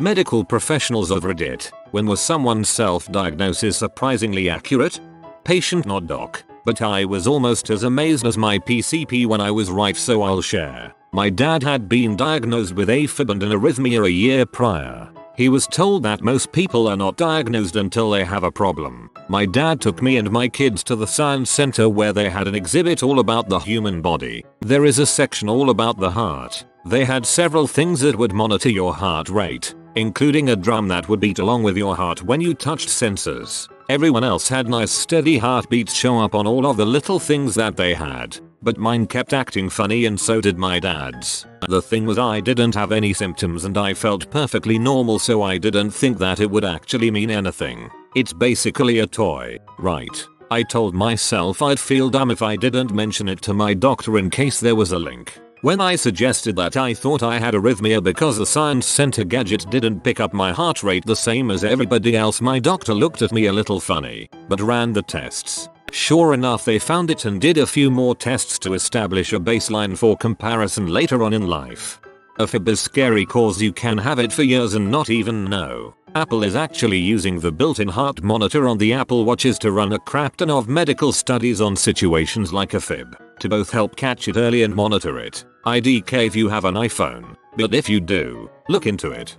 Medical professionals overread it. When was someone's self-diagnosis surprisingly accurate? Patient not doc. But I was almost as amazed as my PCP when I was right, so I'll share. My dad had been diagnosed with AFib and an arrhythmia a year prior. He was told that most people are not diagnosed until they have a problem. My dad took me and my kids to the science center where they had an exhibit all about the human body. There is a section all about the heart. They had several things that would monitor your heart rate, including a drum that would beat along with your heart when you touched sensors. Everyone else had nice steady heartbeats show up on all of the little things that they had, but mine kept acting funny and so did my dad's. The thing was, I didn't have any symptoms and I felt perfectly normal, so I didn't think that it would actually mean anything. It's basically a toy, right? I told myself I'd feel dumb if I didn't mention it to my doctor in case there was a link. When I suggested that I thought I had arrhythmia because the science center gadget didn't pick up my heart rate the same as everybody else, my doctor looked at me a little funny, but ran the tests. Sure enough, they found it and did a few more tests to establish a baseline for comparison later on in life. AFib is scary cause you can have it for years and not even know. Apple is actually using the built-in heart monitor on the Apple Watches to run a crap ton of medical studies on situations like AFib, to both help catch it early and monitor it. IDK if you have an iPhone, but if you do, look into it.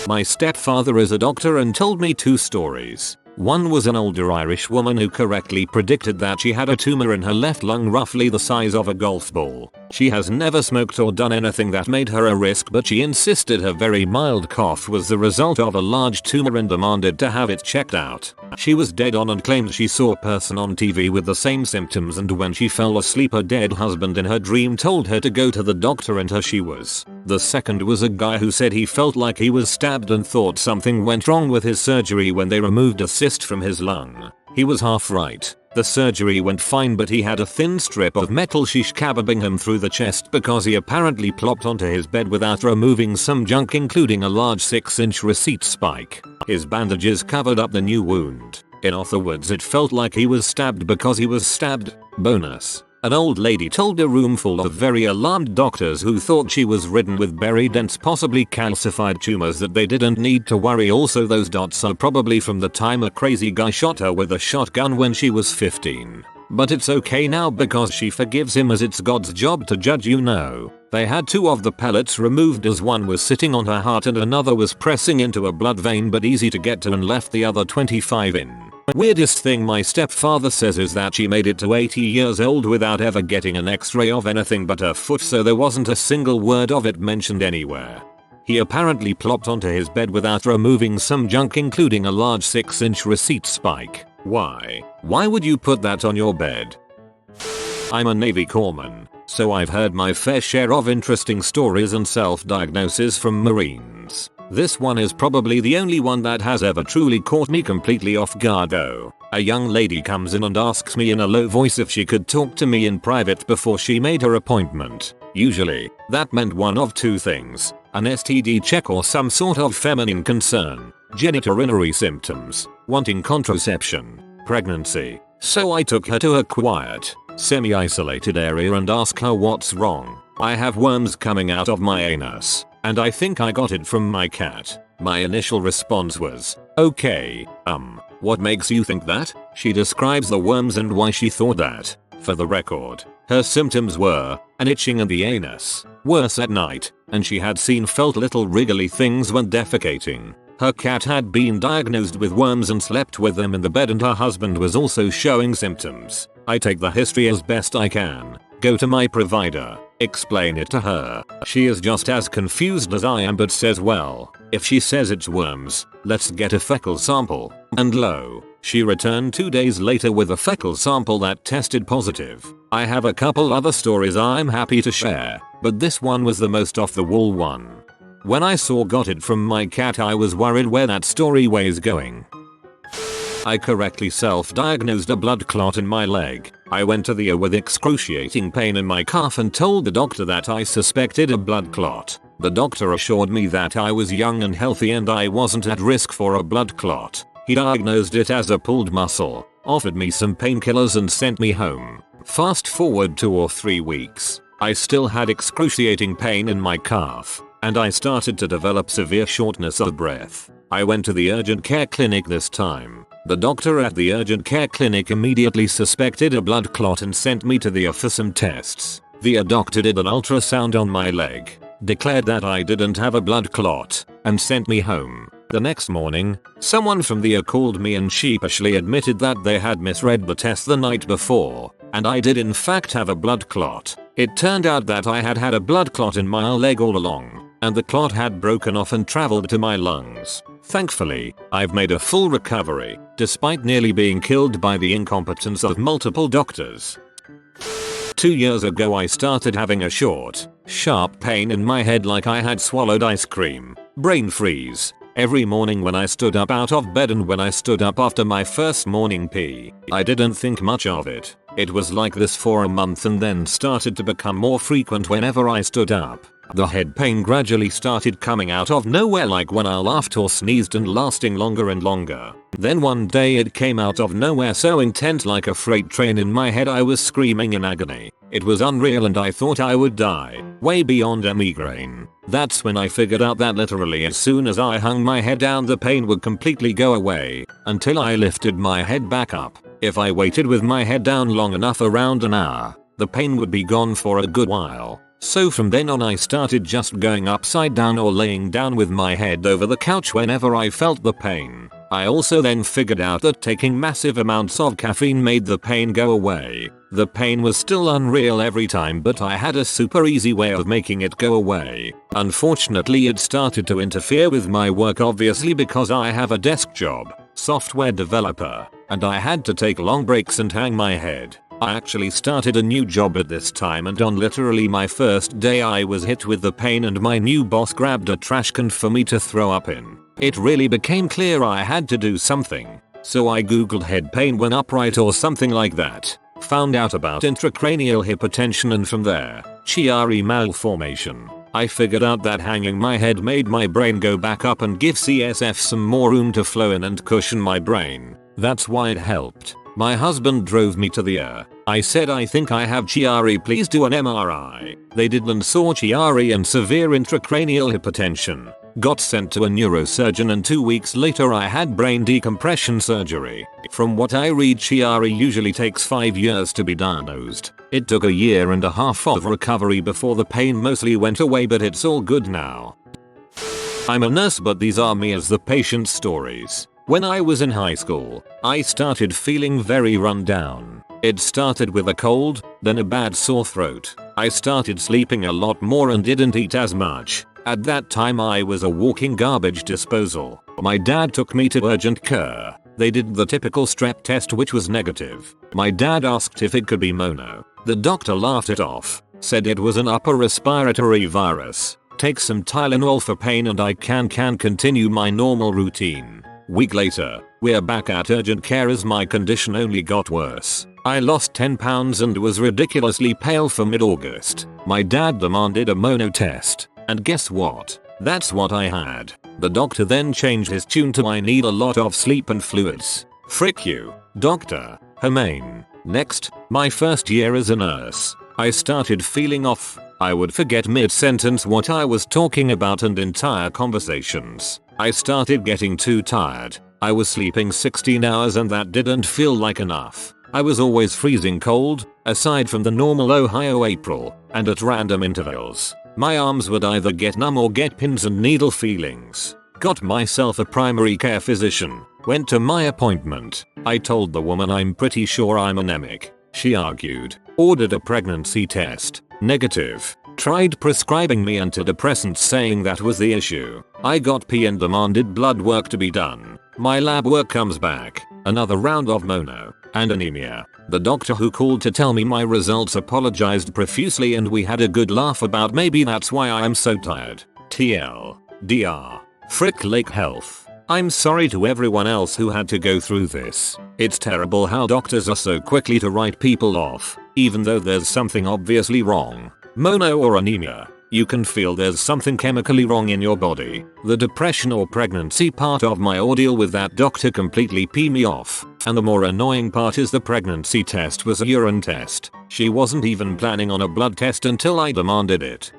My stepfather is a doctor and told me two stories. One was an older Irish woman who correctly predicted that she had a tumor in her left lung roughly the size of a golf ball. She has never smoked or done anything that made her a risk, but she insisted her very mild cough was the result of a large tumor and demanded to have it checked out. She was dead on and claimed she saw a person on TV with the same symptoms, and when she fell asleep her dead husband in her dream told her to go to the doctor and her she was. The second was a guy who said he felt like he was stabbed and thought something went wrong with his surgery when they removed a cyst from his lung. He was half right. The surgery went fine, but he had a thin strip of metal shish kebabbing him through the chest because he apparently plopped onto his bed without removing some junk, including a large 6-inch receipt spike. His bandages covered up the new wound. In other words, it felt like he was stabbed because he was stabbed. Bonus. An old lady told a room full of very alarmed doctors who thought she was ridden with very dense, possibly calcified tumors that they didn't need to worry. Also, those dots are probably from the time a crazy guy shot her with a shotgun when she was 15. But it's okay now because she forgives him, as it's God's job to judge, you know. They had 2 of the pellets removed as one was sitting on her heart and another was pressing into a blood vein, but easy to get to, and left the other 25 in. Weirdest thing my stepfather says is that she made it to 80 years old without ever getting an x-ray of anything but her foot, so there wasn't a single word of it mentioned anywhere. He apparently plopped onto his bed without removing some junk, including a large 6-inch receipt spike. Why? Why would you put that on your bed? I'm a Navy corpsman, so I've heard my fair share of interesting stories and self-diagnoses from Marines. This one is probably the only one that has ever truly caught me completely off guard though. A young lady comes in and asks me in a low voice if she could talk to me in private before she made her appointment. Usually, that meant one of two things: an STD check or some sort of feminine concern, genitourinary symptoms, wanting contraception, pregnancy. So I took her to a quiet, semi-isolated area and asked her what's wrong. I have worms coming out of my anus, and I think I got it from my cat. My initial response was, okay, what makes you think that? She describes the worms and why she thought that. For the record, her symptoms were an itching in the anus, worse at night, and she had felt little wriggly things when defecating. Her cat had been diagnosed with worms and slept with them in the bed, and her husband was also showing symptoms. I take the history as best I can, go to my provider, explain it to her. She is just as confused as I am, but says, well, if she says it's worms, let's get a fecal sample. And lo, she returned 2 days later with a fecal sample that tested positive. I have a couple other stories I'm happy to share, but this one was the most off the wall one. When I saw got it from my cat, I was worried where that story was going. I correctly self-diagnosed a blood clot in my leg. I went to the ER with excruciating pain in my calf and told the doctor that I suspected a blood clot. The doctor assured me that I was young and healthy and I wasn't at risk for a blood clot. He diagnosed it as a pulled muscle, offered me some painkillers and sent me home. Fast forward 2 or 3 weeks. I still had excruciating pain in my calf, and I started to develop severe shortness of breath. I went to the urgent care clinic this time. The doctor at the urgent care clinic immediately suspected a blood clot and sent me to the ER for some tests. The doctor did an ultrasound on my leg, declared that I didn't have a blood clot, and sent me home. The next morning, someone from the ER called me and sheepishly admitted that they had misread the test the night before, and I did in fact have a blood clot. It turned out that I had a blood clot in my leg all along, and the clot had broken off and traveled to my lungs. Thankfully, I've made a full recovery, despite nearly being killed by the incompetence of multiple doctors. 2 years ago I started having a short, sharp pain in my head like I had swallowed ice cream. Brain freeze. Every morning when I stood up out of bed and when I stood up after my first morning pee, I didn't think much of it. It was like this for a month and then started to become more frequent whenever I stood up. The head pain gradually started coming out of nowhere like when I laughed or sneezed and lasting longer and longer. Then one day it came out of nowhere so intense like a freight train in my head I was screaming in agony. It was unreal and I thought I would die, way beyond a migraine. That's when I figured out that literally as soon as I hung my head down the pain would completely go away, until I lifted my head back up. If I waited with my head down long enough, around an hour, the pain would be gone for a good while. So from then on I started just going upside down or laying down with my head over the couch whenever I felt the pain. I also then figured out that taking massive amounts of caffeine made the pain go away. The pain was still unreal every time, but I had a super easy way of making it go away. Unfortunately it started to interfere with my work, obviously because I have a desk job, software developer, and I had to take long breaks and hang my head. I actually started a new job at this time and on literally my first day I was hit with the pain and my new boss grabbed a trash can for me to throw up in. It really became clear I had to do something. So I googled head pain when upright or something like that. Found out about intracranial hypertension and from there, Chiari malformation. I figured out that hanging my head made my brain go back up and give CSF some more room to flow in and cushion my brain. That's why it helped. My husband drove me to the ER. I said I think I have Chiari, please do an MRI. They did and saw Chiari and severe intracranial hypertension. Got sent to a neurosurgeon and 2 weeks later I had brain decompression surgery. From what I read, Chiari usually takes 5 years to be diagnosed. It took 1.5 years of recovery before the pain mostly went away, but it's all good now. I'm a nurse, but these are me as the patient's stories. When I was in high school, I started feeling very run down. It started with a cold, then a bad sore throat. I started sleeping a lot more and didn't eat as much. At that time I was a walking garbage disposal. My dad took me to urgent care. They did the typical strep test, which was negative. My dad asked if it could be mono. The doctor laughed it off, said it was an upper respiratory virus. Take some Tylenol for pain and I can continue my normal routine. Week later, we're back at urgent care as my condition only got worse. I lost 10 pounds and was ridiculously pale for mid-August. My dad demanded a mono test, and guess what? That's what I had. The doctor then changed his tune to I need a lot of sleep and fluids. Frick you, doctor. Humane. Next, my first year as a nurse. I started feeling off. I would forget mid-sentence what I was talking about and entire conversations. I started getting too tired. I was sleeping 16 hours and that didn't feel like enough. I was always freezing cold, aside from the normal Ohio April, and at random intervals. My arms would either get numb or get pins and needle feelings. Got myself a primary care physician. Went to my appointment. I told the woman I'm pretty sure I'm anemic. She argued. Ordered a pregnancy test. Negative. Tried prescribing me antidepressants, saying that was the issue. I got pee and demanded blood work to be done. My lab work comes back. Another round of mono and anemia. The doctor who called to tell me my results apologized profusely and we had a good laugh about maybe that's why I'm so tired. TL. DR. Frick Lake Health. I'm sorry to everyone else who had to go through this. It's terrible how doctors are so quickly to write people off, even though there's something obviously wrong. Mono or anemia. You can feel there's something chemically wrong in your body. The depression or pregnancy part of my ordeal with that doctor completely pee me off. And the more annoying part is the pregnancy test was a urine test. She wasn't even planning on a blood test until I demanded it.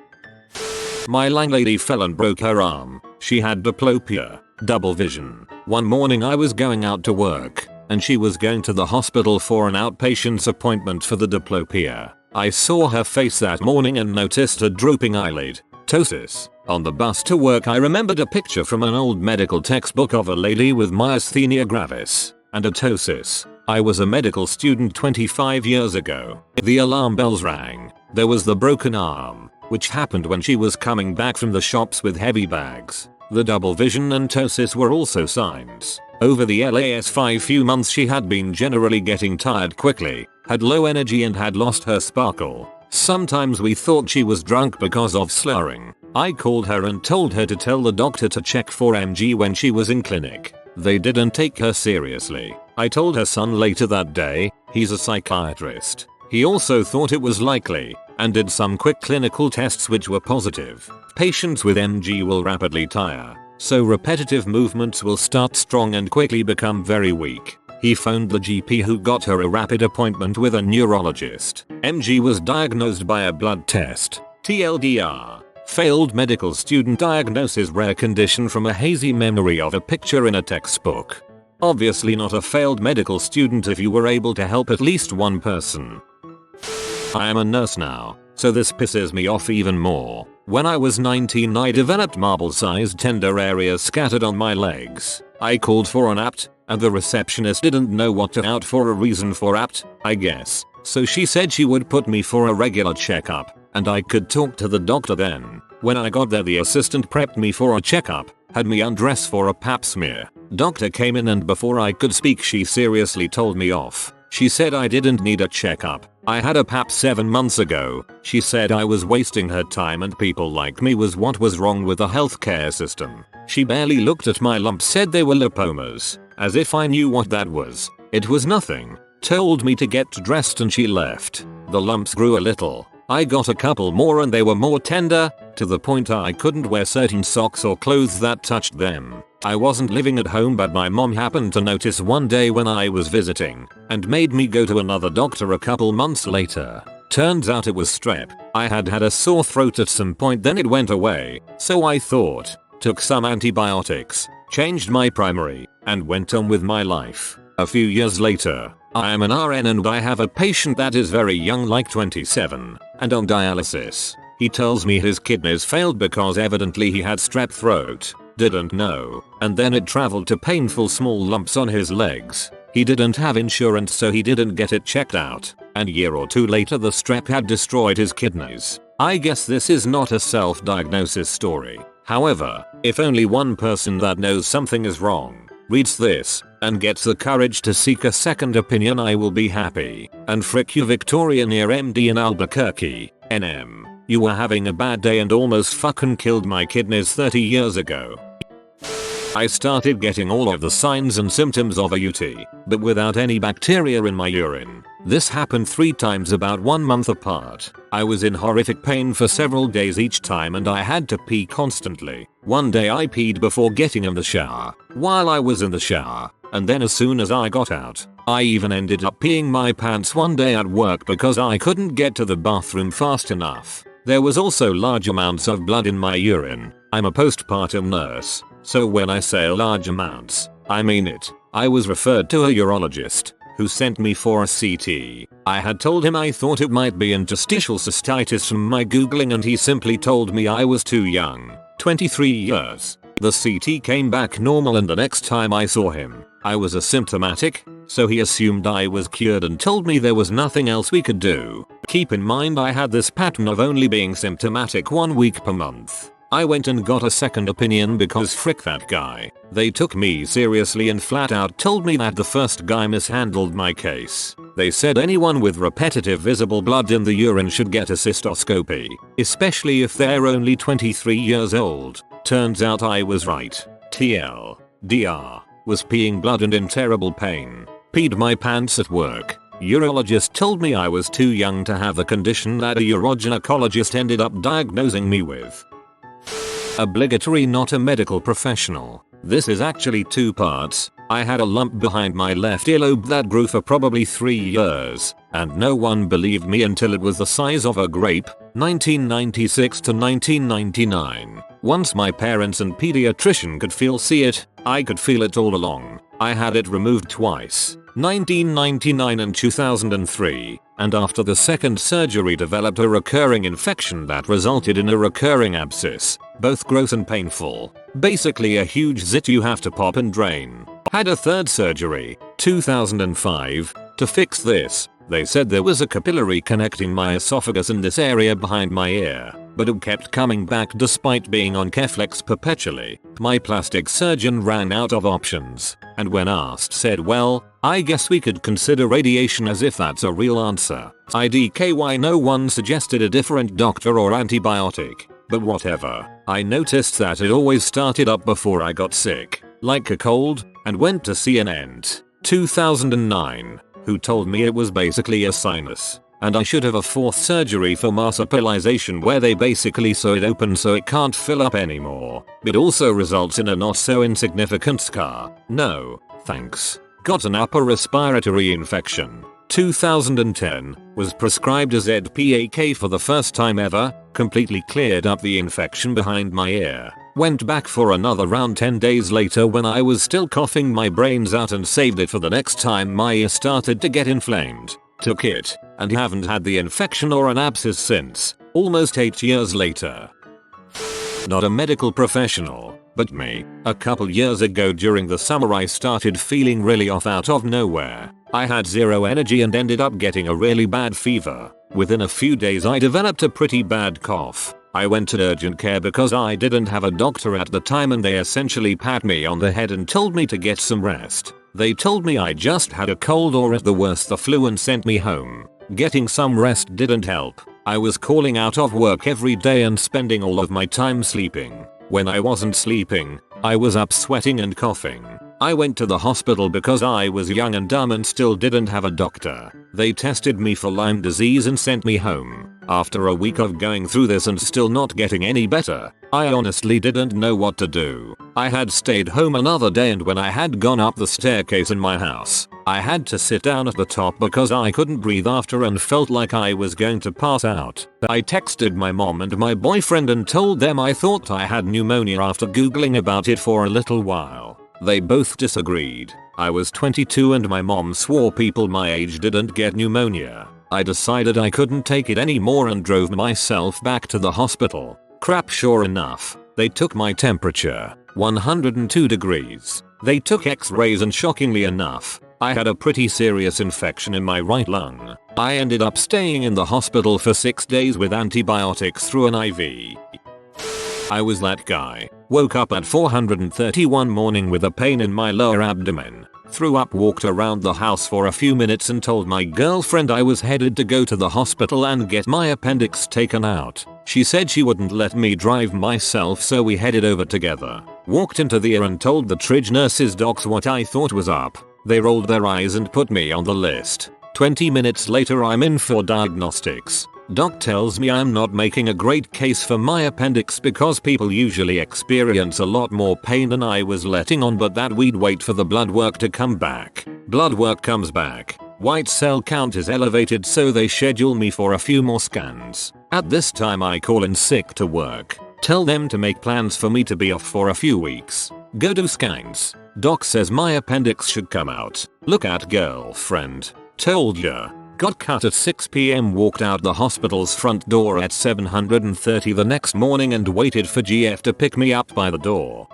My landlady fell and broke her arm. She had diplopia, double vision. One morning I was going out to work, and she was going to the hospital for an outpatient's appointment for the diplopia. I saw her face that morning and noticed a drooping eyelid. Ptosis. On the bus to work I remembered a picture from an old medical textbook of a lady with myasthenia gravis and a ptosis. I was a medical student 25 years ago. The alarm bells rang. There was the broken arm, which happened when she was coming back from the shops with heavy bags. The double vision and ptosis were also signs. Over the last few months she had been generally getting tired quickly, had low energy and had lost her sparkle. Sometimes we thought she was drunk because of slurring. I called her and told her to tell the doctor to check for MG when she was in clinic. They didn't take her seriously. I told her son later that day. He's a psychiatrist. He also thought it was likely and did some quick clinical tests which were positive. Patients with MG will rapidly tire, so repetitive movements will start strong and quickly become very weak. He phoned the GP who got her a rapid appointment with a neurologist. MG was diagnosed by a blood test. TLDR. Failed medical student diagnoses rare condition from a hazy memory of a picture in a textbook. Obviously not a failed medical student if you were able to help at least one person. I am a nurse now, so this pisses me off even more. When I was 19 I developed marble-sized tender areas scattered on my legs. I called for an APT, and the receptionist didn't know what to out for a reason for APT, I guess. So she said she would put me for a regular checkup, and I could talk to the doctor then. When I got there the assistant prepped me for a checkup, had me undress for a pap smear. Doctor came in and before I could speak she seriously told me off. She said I didn't need a checkup. I had a pap 7 months ago. She said I was wasting her time and people like me was what was wrong with the healthcare system. She barely looked at my lumps, said they were lipomas, as if I knew what that was. It was nothing. Told me to get dressed and she left. The lumps grew a little. I got a couple more and they were more tender, to the point I couldn't wear certain socks or clothes that touched them. I wasn't living at home but my mom happened to notice one day when I was visiting, and made me go to another doctor a couple months later. Turns out it was strep. I had had a sore throat at some point then it went away, so I thought. Took some antibiotics, changed my primary, and went on with my life. A few years later, I am an RN and I have a patient that is very young like 27, and on dialysis. He tells me his kidneys failed because evidently he had strep throat. Didn't know, and then it traveled to painful small lumps on his legs. He didn't have insurance so he didn't get it checked out, and a year or two later the strep had destroyed his kidneys. I guess this is not a self-diagnosis story. However, if only one person that knows something is wrong reads this and gets the courage to seek a second opinion I will be happy. And frick you Victoria near MD in Albuquerque, NM. You were having a bad day and almost fucking killed my kidneys 30 years ago. I started getting all of the signs and symptoms of a UT, but without any bacteria in my urine. This happened 3 times about 1 month apart. I was in horrific pain for several days each time and I had to pee constantly. One day I peed before getting in the shower, while I was in the shower, and then as soon as I got out, I even ended up peeing my pants one day at work because I couldn't get to the bathroom fast enough. There was also large amounts of blood in my urine. I'm a postpartum nurse, so when I say large amounts, I mean it. I was referred to a urologist, who sent me for a CT. I had told him I thought it might be interstitial cystitis from my googling and he simply told me I was too young, 23 years. The CT came back normal and the next time I saw him, I was asymptomatic, so he assumed I was cured and told me there was nothing else we could do. Keep in mind I had this pattern of only being symptomatic 1 week per month. I went and got a second opinion because frick that guy. They took me seriously and flat out told me that the first guy mishandled my case. They said anyone with repetitive visible blood in the urine should get a cystoscopy, especially if they're only 23 years old. Turns out I was right. TLDR. Was peeing blood and in terrible pain. Peed my pants at work. Urologist told me I was too young to have the condition that a urogynecologist ended up diagnosing me with. Obligatory not a medical professional. This is actually 2 parts. I had a lump behind my left earlobe that grew for probably 3 years, and no one believed me until it was the size of a grape, 1996 to 1999. Once my parents and pediatrician could see it, I could feel it all along. I had it removed twice, 1999 and 2003, and after the second surgery developed a recurring infection that resulted in a recurring abscess, both gross and painful. Basically a huge zit you have to pop and drain. Had a third surgery, 2005, to fix this. They said there was a capillary connecting my esophagus in this area behind my ear, but it kept coming back despite being on Keflex perpetually. My plastic surgeon ran out of options, and when asked said, well, I guess we could consider radiation, as if that's a real answer. IDKY, no one suggested a different doctor or antibiotic, but whatever. I noticed that it always started up before I got sick, like a cold, and went to see an ENT, 2009, who told me it was basically a sinus, and I should have a fourth surgery for marsupialization where they basically sew it open so it can't fill up anymore. It also results in a not so insignificant scar. No, thanks. Got an upper respiratory infection. 2010, was prescribed a ZPAK for the first time ever, completely cleared up the infection behind my ear. Went back for another round 10 days later when I was still coughing my brains out and saved it for the next time my ear started to get inflamed. Took it, and haven't had the infection or an abscess since, almost 8 years later. Not a medical professional, but me. A couple years ago during the summer I started feeling really off out of nowhere. I had zero energy and ended up getting a really bad fever. Within a few days I developed a pretty bad cough. I went to urgent care because I didn't have a doctor at the time, and they essentially pat me on the head and told me to get some rest. They told me I just had a cold or at the worst the flu and sent me home. Getting some rest didn't help. I was calling out of work every day and spending all of my time sleeping. When I wasn't sleeping, I was up sweating and coughing. I went to the hospital because I was young and dumb and still didn't have a doctor. They tested me for Lyme disease and sent me home. After a week of going through this and still not getting any better, I honestly didn't know what to do. I had stayed home another day, and when I had gone up the staircase in my house, I had to sit down at the top because I couldn't breathe after and felt like I was going to pass out. I texted my mom and my boyfriend and told them I thought I had pneumonia after googling about it for a little while. They both disagreed. I was 22 and my mom swore people my age didn't get pneumonia. I decided I couldn't take it anymore and drove myself back to the hospital. Crap, sure enough, they took my temperature, 102 degrees. They took x-rays and shockingly enough, I had a pretty serious infection in my right lung. I ended up staying in the hospital for 6 days with antibiotics through an IV. I was that guy. Woke up at 431 morning with a pain in my lower abdomen. Threw up, walked around the house for a few minutes and told my girlfriend I was headed to go to the hospital and get my appendix taken out. She said she wouldn't let me drive myself, so we headed over together. Walked into the ER and told the trig nurses docs what I thought was up. They rolled their eyes and put me on the list. 20 minutes later I'm in for diagnostics. Doc tells me I'm not making a great case for my appendix because people usually experience a lot more pain than I was letting on, but that we'd wait for the blood work to come back. Blood work comes back. White cell count is elevated, so they schedule me for a few more scans. At this time I call in sick to work. Tell them to make plans for me to be off for a few weeks. Go do scans. Doc says my appendix should come out. Look at girlfriend. Told ya. Got cut at 6 PM, walked out the hospital's front door at 7:30 the next morning and waited for GF to pick me up by the door.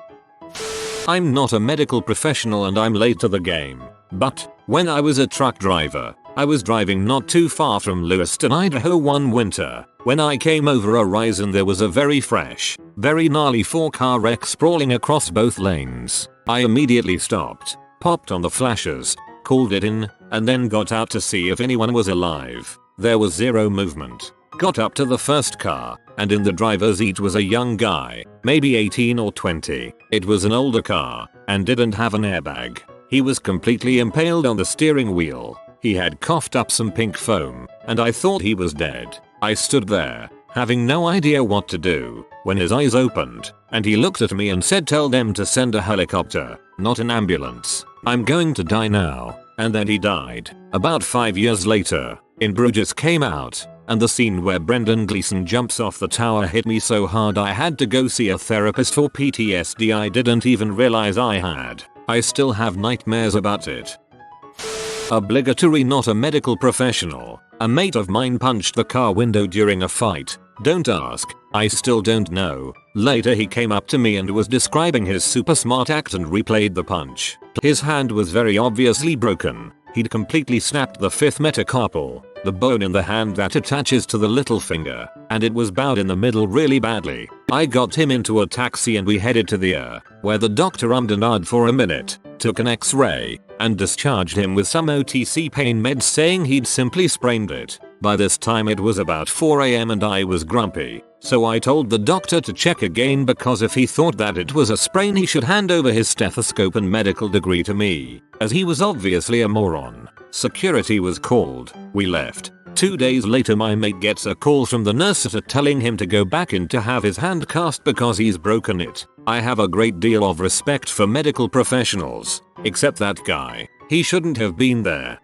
I'm not a medical professional and I'm late to the game. But, when I was a truck driver, I was driving not too far from Lewiston, Idaho one winter. When I came over a rise and there was a very fresh, very gnarly 4-car wreck sprawling across both lanes. I immediately stopped, popped on the flashers, called it in, and then got out to see if anyone was alive. There was zero movement. Got up to the first car, and in the driver's seat was a young guy, maybe 18 or 20. It was an older car, and didn't have an airbag. He was completely impaled on the steering wheel. He had coughed up some pink foam, and I thought he was dead. I stood there, having no idea what to do, when his eyes opened, and he looked at me and said, "Tell them to send a helicopter." not an ambulance. I'm going to die now. And then he died. About 5 years later, In Bruges came out, and the scene where Brendan Gleeson jumps off the tower hit me so hard I had to go see a therapist for PTSD I didn't even realize I had. I still have nightmares about it. Obligatory, not a medical professional. A mate of mine punched the car window during a fight. Don't ask. I still don't know. Later he came up to me and was describing his super smart act and replayed the punch. His hand was very obviously broken. He'd completely snapped the fifth metacarpal, the bone in the hand that attaches to the little finger, and it was bowed in the middle really badly. I got him into a taxi and we headed to the ER, where the doctor ummed and ahed for a minute, took an x-ray, and discharged him with some OTC pain meds saying he'd simply sprained it. By this time it was about 4 AM and I was grumpy, so I told the doctor to check again because if he thought that it was a sprain he should hand over his stethoscope and medical degree to me, as he was obviously a moron. Security was called. We left. 2 days later my mate gets a call from the nurse telling him to go back in to have his hand cast because he's broken it. I have a great deal of respect for medical professionals, except that guy. He shouldn't have been there.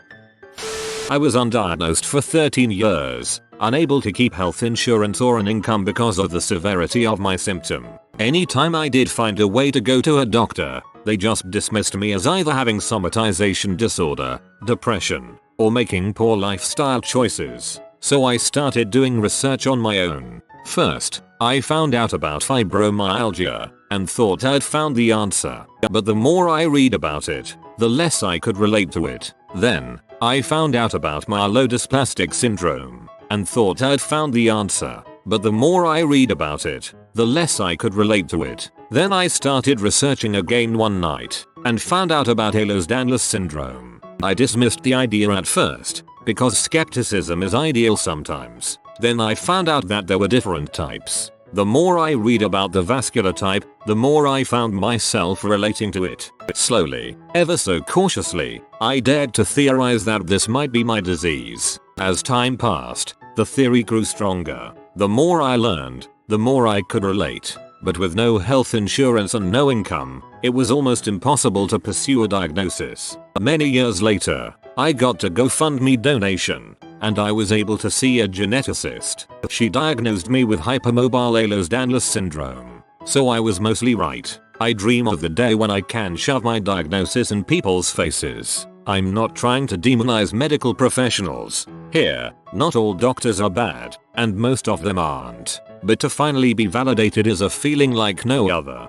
I was undiagnosed for 13 years, unable to keep health insurance or an income because of the severity of my symptom. Anytime I did find a way to go to a doctor, they just dismissed me as either having somatization disorder, depression, or making poor lifestyle choices. So I started doing research on my own. First, I found out about fibromyalgia and thought I'd found the answer. But the more I read about it, the less I could relate to it. Then, I found out about myelodysplastic syndrome and thought I'd found the answer. But the more I read about it, the less I could relate to it. Then I started researching again one night and found out about Ehlers-Danlos syndrome. I dismissed the idea at first because skepticism is ideal sometimes. Then I found out that there were different types. The more I read about the vascular type, the more I found myself relating to it. Slowly, ever so cautiously, I dared to theorize that this might be my disease. As time passed, the theory grew stronger. The more I learned, the more I could relate. But with no health insurance and no income, it was almost impossible to pursue a diagnosis. Many years later, I got a GoFundMe donation, and I was able to see a geneticist. She diagnosed me with hypermobile Ehlers-Danlos syndrome. So I was mostly right. I dream of the day when I can shove my diagnosis in people's faces. I'm not trying to demonize medical professionals. Here, not all doctors are bad, and most of them aren't. But to finally be validated is a feeling like no other.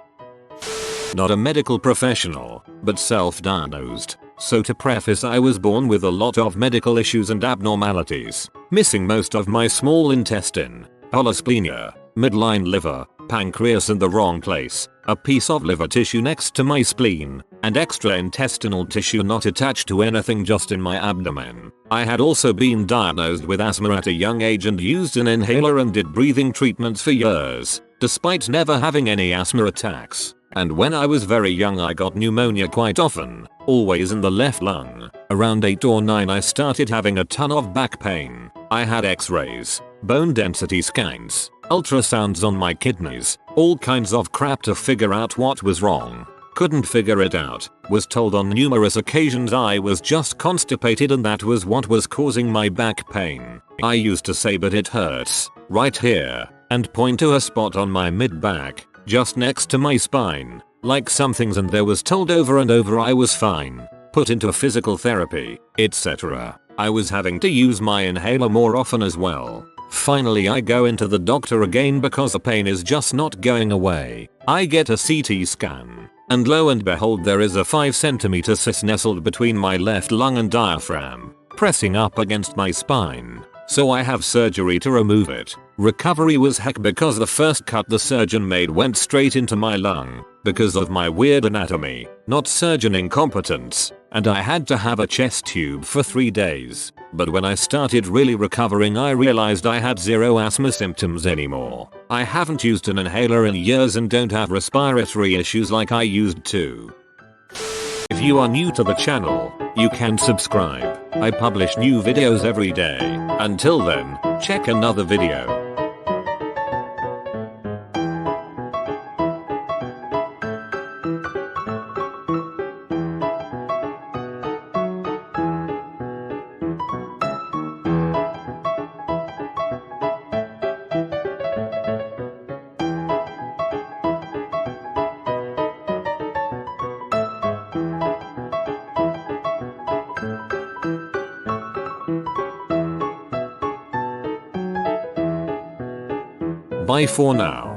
Not a medical professional, but self-diagnosed. So to preface, I was born with a lot of medical issues and abnormalities, missing most of my small intestine, polysplenia, midline liver, pancreas in the wrong place, a piece of liver tissue next to my spleen, and extra intestinal tissue not attached to anything, just in my abdomen. I had also been diagnosed with asthma at a young age and used an inhaler and did breathing treatments for years, despite never having any asthma attacks. And when I was very young I got pneumonia quite often, always in the left lung. Around 8 or 9 I started having a ton of back pain. I had x-rays, bone density scans, ultrasounds on my kidneys, all kinds of crap to figure out what was wrong. Couldn't figure it out, was told on numerous occasions I was just constipated and that was what was causing my back pain. I used to say, but it hurts, right here, and point to a spot on my mid-back, just next to my spine, like something's, and there was told over and over I was fine, put into physical therapy, etc. I was having to use my inhaler more often as well. Finally I go into the doctor again because the pain is just not going away. I get a CT scan, and lo and behold there is a 5 cm cyst nestled between my left lung and diaphragm, pressing up against my spine. So I have surgery to remove it. Recovery was heck because the first cut the surgeon made went straight into my lung, because of my weird anatomy, not surgeon incompetence, and I had to have a chest tube for 3 days. But when I started really recovering I realized I had zero asthma symptoms anymore. I haven't used an inhaler in years and don't have respiratory issues like I used to. If you are new to the channel, you can subscribe. I publish new videos every day. Until then, check another video. Bye for now.